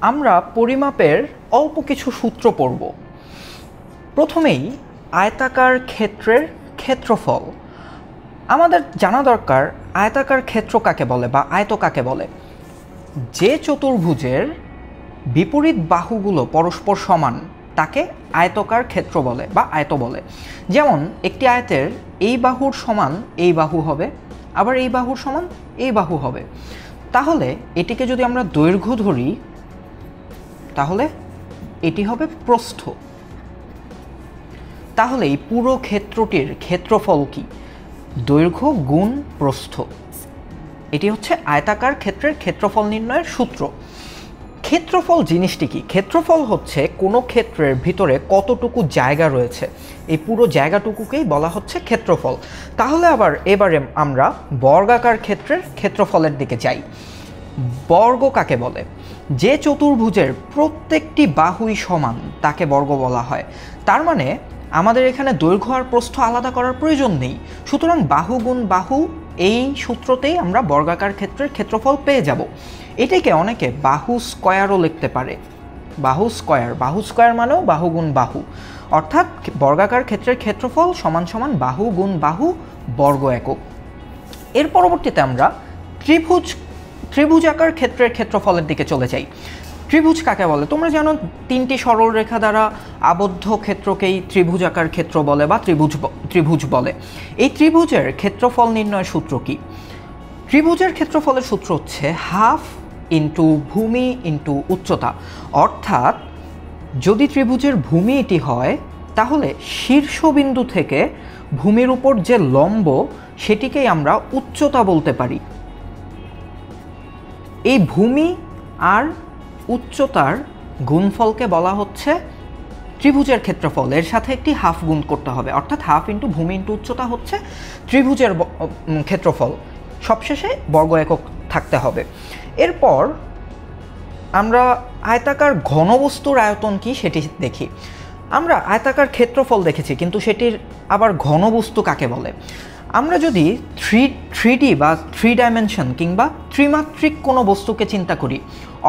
আমরা পরিমাপের অল্প কিছু সূত্র পড়ব। প্রথমেই আয়তাকার ক্ষেত্রের ক্ষেত্রফল। আমাদের জানা দরকার আয়তাকার ক্ষেত্র কাকে বলে বা আয়ত কাকে বলে। যে চতুর্ভুজের বিপরীত বাহুগুলো পরস্পর সমান তাকে আয়তকার ক্ষেত্র বলে বা আয়ত বলে। যেমন একটি আয়তের এই বাহুর সমান এই বাহু হবে, আবার এই বাহুর সমান এই বাহু হবে। তাহলে এটিকে যদি আমরা দৈর্ঘ্য ধরি তাহলে এটি হবে প্রস্থ। তাহলে এই পুরো ক্ষেত্রটির ক্ষেত্রফল কি? দৈর্ঘ্য গুণ প্রস্থ। এটি হচ্ছে আয়তাকার ক্ষেত্রের ক্ষেত্রফল নির্ণয়ের সূত্র। ক্ষেত্রফল জিনিসটি কি? ক্ষেত্রফল হচ্ছে কোনো ক্ষেত্রের ভিতরে কতটুকু জায়গা রয়েছে, এই পুরো জায়গাটুকুকেই বলা হচ্ছে ক্ষেত্রফল। তাহলে এবারে আমরা বর্গাকার ক্ষেত্রের ক্ষেত্রফলের দিকে যাই। বর্গ কাকে বলে? যে চতুর্ভুজের প্রত্যেকটি বাহুই সমান তাকে বর্গ বলা হয়। তার মানে আমাদের এখানে দৈর্ঘ্য আর প্রস্থ আলাদা করার প্রয়োজন নেই। সুতরাং বাহু গুণ বাহু এই সূত্রতেই আমরা বর্গাকার ক্ষেত্রের ক্ষেত্রফল পেয়ে যাব। এটাকে অনেকে বাহু স্কয়ারও লিখতে পারে। বাহু স্কয়ার মানেও বাহু গুণ বাহু, অর্থাৎ বর্গাকার ক্ষেত্রের ক্ষেত্রফল সমান সমান বাহু গুণ বাহু বর্গ একক। এর পরবর্তীতে আমরা ত্রিভুজাকার ক্ষেত্রের ক্ষেত্রফলের দিকে চলে যাই। ত্রিভুজ কাকে বলে? তোমরা জানো তিনটি সরল রেখা দ্বারা আবদ্ধ ক্ষেত্রকেই ত্রিভুজাকার ক্ষেত্র বলে বা ত্রিভুজ বলে। এই ত্রিভুজের ক্ষেত্রফল নির্ণয়ের সূত্র কি? ত্রিভুজের ক্ষেত্রফলের সূত্র হচ্ছে হাফ ইন্টু ভূমি ইন্টু উচ্চতা। অর্থাৎ যদি ত্রিভুজের ভূমি এটি হয় তাহলে শীর্ষবিন্দু থেকে ভূমির উপর যে লম্ব সেটিকেই আমরা উচ্চতা বলতে পারি। এই ভূমি আর উচ্চতার গুণফলকে বলা হচ্ছে ত্রিভুজের ক্ষেত্রফল। এর সাথে একটি হাফ গুণ করতে হবে, অর্থাৎ হাফ ইন্টু ভূমি ইন্টু উচ্চতা হচ্ছে ত্রিভুজের ক্ষেত্রফল। সবশেষে বর্গ একক থাকতে হবে। এরপর আমরা আয়তাকার ঘনবস্তুর আয়তন কি সেটি দেখি। আমরা আয়তাকার ক্ষেত্রফল দেখেছি, কিন্তু সেটির আবার ঘনবস্তু কাকে বলে? আমরা যদি থ্রি ডি বা থ্রি ডাইমেনশন কিংবা ত্রিমাত্রিক কোনো বস্তুকে চিন্তা করি,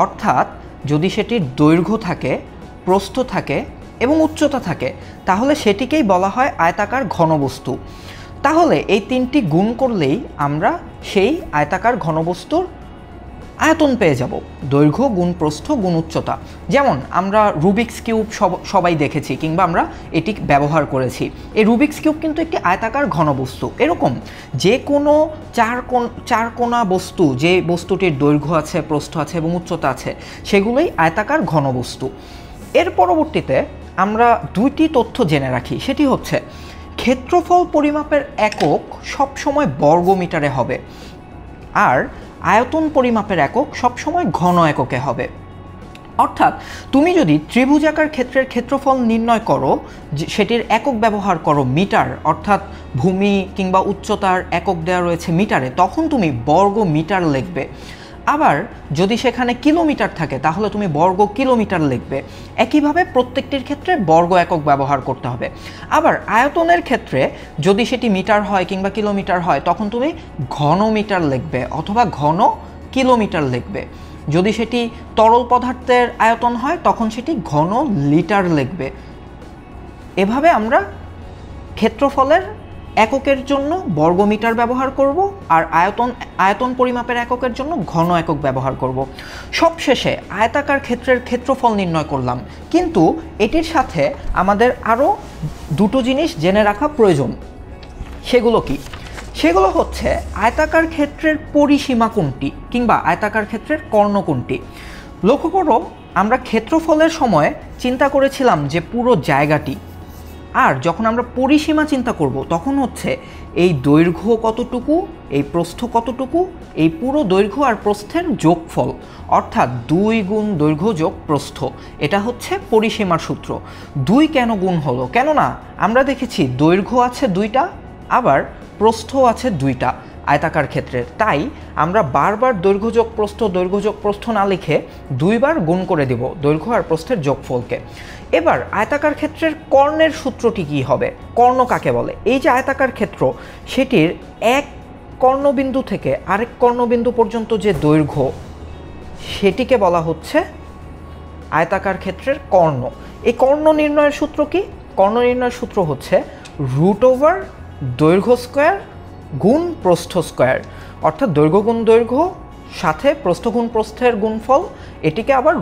অর্থাৎ যদি সেটির দৈর্ঘ্য থাকে, প্রস্থ থাকে এবং উচ্চতা থাকে, তাহলে সেটিকেই বলা হয় আয়তাকার ঘনবস্তু। তাহলে এই তিনটি গুণ করলেই আমরা সেই আয়তাকার ঘনবস্তুর আয়তন পেয়ে যাব। দৈর্ঘ্য গুণ প্রস্থ গুণ উচ্চতা। যেমন আমরা রুবিক্স কিউব সবাই দেখেছি কিংবা আমরা এটি ব্যবহার করেছি। এই রুবিক্স কিউব কিন্তু একটি আয়তাকার ঘনবস্তু। এরকম যে কোনো চার কোণা বস্তু, যে বস্তুটির দৈর্ঘ্য আছে, প্রস্থ আছে এবং উচ্চতা আছে, সেগুলোই আয়তাকার ঘনবস্তু। এর পরবর্তীতে আমরা দুইটি তথ্য জেনে রাখি। সেটি হচ্ছে ক্ষেত্রফল পরিমাপের একক সবসময় বর্গমিটারে হবে, আর আয়তন পরিমাপের একক সবসময় ঘন এককে হবে। অর্থাৎ তুমি যদি ত্রিভুজাকার ক্ষেত্রের ক্ষেত্রফল নির্ণয় করো, সেটির একক ব্যবহার করো মিটার, অর্থাৎ ভূমি কিংবা উচ্চতার একক দেওয়া রয়েছে মিটারে, তখন তুমি বর্গ মিটার লিখবে। আবার যদি সেখানে কিলোমিটার থাকে তাহলে তুমি বর্গ কিলোমিটার লিখবে। একইভাবে প্রত্যেকটির ক্ষেত্রে বর্গ একক ব্যবহার করতে হবে। আবার আয়তনের ক্ষেত্রে যদি সেটি মিটার হয় কিংবা কিলোমিটার হয় তখন তুমি ঘন মিটার লিখবে অথবা ঘন কিলোমিটার লিখবে। যদি সেটি তরল পদার্থের আয়তন হয় তখন সেটি ঘন লিটার লিখবে। এভাবে আমরা ক্ষেত্রফলের এককের জন্য বর্গমিটার ব্যবহার করব, আর আয়তন পরিমাপের এককের জন্য ঘন একক ব্যবহার করব। সবশেষে আয়তাকার ক্ষেত্রের ক্ষেত্রফল নির্ণয় করলাম, কিন্তু এটির সাথে আমাদের আরও দুটো জিনিস জেনে রাখা প্রয়োজন। সেগুলো কি? সেগুলো হচ্ছে আয়তাকার ক্ষেত্রের পরিসীমা কোনটি কিংবা আয়তাকার ক্ষেত্রের কর্ণ কোনটি। লক্ষ্য করো, আমরা ক্ষেত্রফলের সময় চিন্তা করেছিলাম যে পুরো জায়গাটি, আর যখন আমরা পরিসীমা চিন্তা করব তখন হচ্ছে এই দৈর্ঘ্য কতটুকু, এই প্রস্থ কতটুকু, এই পুরো দৈর্ঘ্য আর প্রস্থের যোগফল, অর্থাৎ 2 গুণ দৈর্ঘ্য যোগ প্রস্থ। এটা হচ্ছে পরিসীমার সূত্র। 2 কেন গুণ হলো? কেননা আমরা দেখেছি দৈর্ঘ্য আছে 2টা, আবার প্রস্থ আছে 2টা আয়তাকার ক্ষেত্রের। তাই আমরা বারবার দৈর্ঘ্য যোগ প্রস্থ না লিখে 2 বার গুণ করে দেব দৈর্ঘ্য আর প্রস্থের যোগফলকে। এবার আয়তাকার ক্ষেত্রের কর্ণের সূত্রটি কী হবে? কর্ণ কাকে বলে? এই যে আয়তাকার ক্ষেত্র, সেটির এক কর্ণবিন্দু থেকে আরেক কর্ণবিন্দু পর্যন্ত যে দৈর্ঘ্য, সেটিকে বলা হচ্ছে আয়তাকার ক্ষেত্রের কর্ণ। এই কর্ণ নির্ণয়ের সূত্র কি? কর্ণ নির্ণয়ের সূত্র হচ্ছে √ দৈর্ঘ্য স্কোয়ার গুণ প্রস্থ স্কোয়ার, অর্থাৎ দৈর্ঘ্য গুণ দৈর্ঘ্য সাথে প্রস্থ গুণ প্রস্থের গুণফল, এটিকে আবার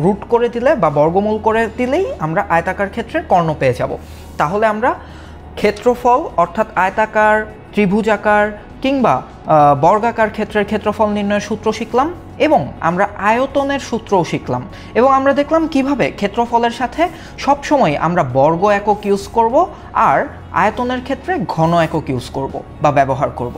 রুট করে দিলে বা বর্গমূল করে দিলেই আমরা আয়তাকার ক্ষেত্রের কর্ণ পেয়ে যাব। তাহলে আমরা ক্ষেত্রফল অর্থাৎ আয়তাকার, ত্রিভুজাকার কিংবা বর্গাকার ক্ষেত্রের ক্ষেত্রফল নির্ণয়ের সূত্র শিখলাম এবং আমরা আয়তনের সূত্রও শিখলাম এবং আমরা দেখলাম কিভাবে ক্ষেত্রফলের সাথে সবসময় আমরা বর্গ একক ইউজ করব আর আয়তনের ক্ষেত্রে ঘন একক ইউজ করব বা ব্যবহার করব।